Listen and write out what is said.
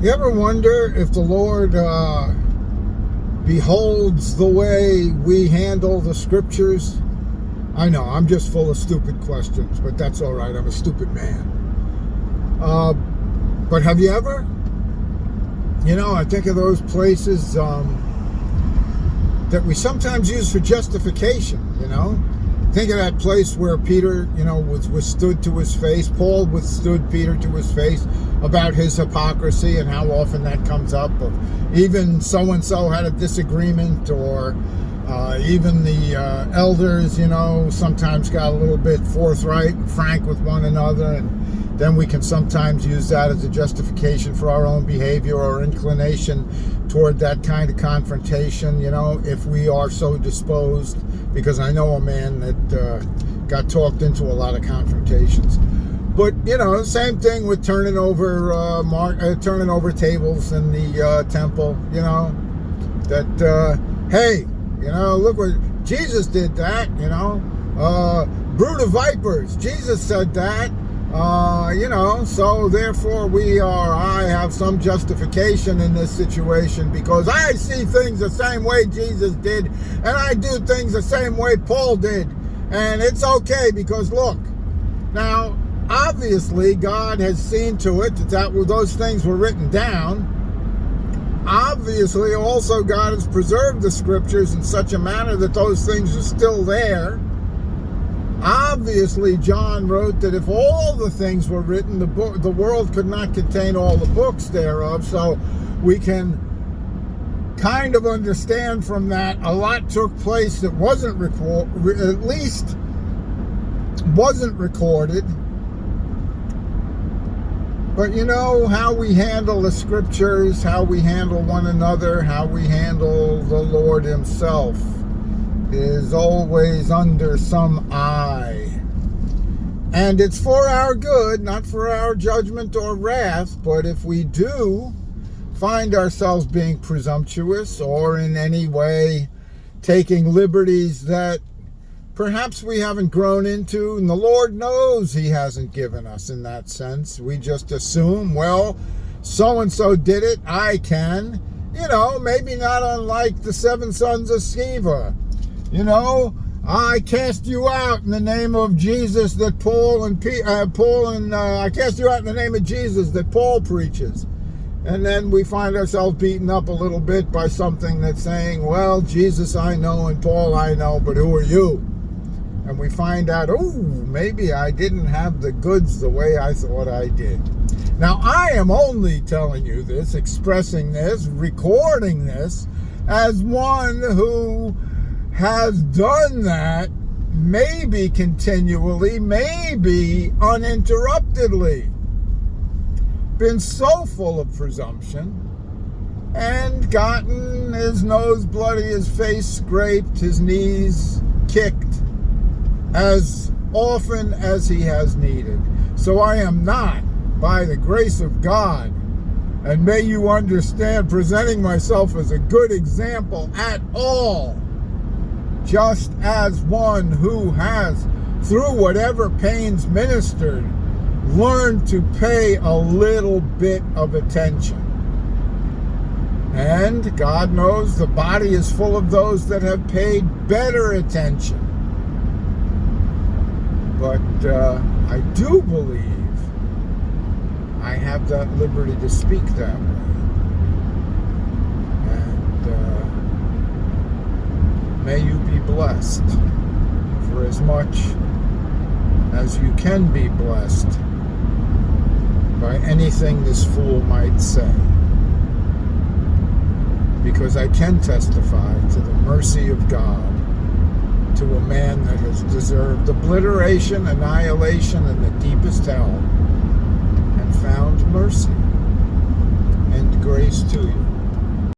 You ever wonder if the Lord beholds the way we handle the scriptures? I know, I'm just full of stupid questions, but that's all right. I'm a stupid man. But have you ever? I think of those places that we sometimes use for justification, Think of that place where Peter, was withstood to his face. Paul withstood Peter to his face about his hypocrisy and how often that comes up. Of even so-and-so had a disagreement, or even the elders, sometimes got a little bit forthright and frank with one another. And then we can sometimes use that as a justification for our own behavior or inclination toward that kind of confrontation, if we are so disposed. Because I know a man that got talked into a lot of confrontations. But, same thing with turning over tables in the temple, that, hey, look what Jesus did that, brood of vipers, Jesus said that. So therefore I have some justification in this situation because I see things the same way Jesus did, and I do things the same way Paul did, and it's okay because look, now obviously God has seen to it that those things were written down. Obviously also God has preserved the scriptures in such a manner that those things are still there. Obviously, John wrote that if all the things were written, the world could not contain all the books thereof. So we can kind of understand from that a lot took place that wasn't recorded. But how we handle the scriptures, how we handle one another, how we handle the Lord himself is always under some eye. And it's for our good, not for our judgment or wrath. But if we do find ourselves being presumptuous or in any way taking liberties that perhaps we haven't grown into, and the Lord knows he hasn't given us in that sense, we just assume, well, so-and-so did it, I can. Maybe not unlike the 7 sons of Sceva. I cast you out in the name of Jesus that I cast you out in the name of Jesus that Paul preaches. And then we find ourselves beaten up a little bit by something that's saying, well, Jesus I know and Paul I know, but who are you? And we find out, maybe I didn't have the goods the way I thought I did. Now, I am only telling you this, expressing this, recording this as one who has done that, maybe continually, maybe uninterruptedly, been so full of presumption and gotten his nose bloody, his face scraped, his knees kicked as often as he has needed. So I am not, by the grace of God, and may you understand, presenting myself as a good example at all, just as one who has, through whatever pains ministered, learned to pay a little bit of attention. And God knows the body is full of those that have paid better attention. But I do believe I have that liberty to speak that way. May you be blessed, for as much as you can be blessed by anything this fool might say. Because I can testify to the mercy of God to a man that has deserved obliteration, annihilation, and the deepest hell, and found mercy and grace to you.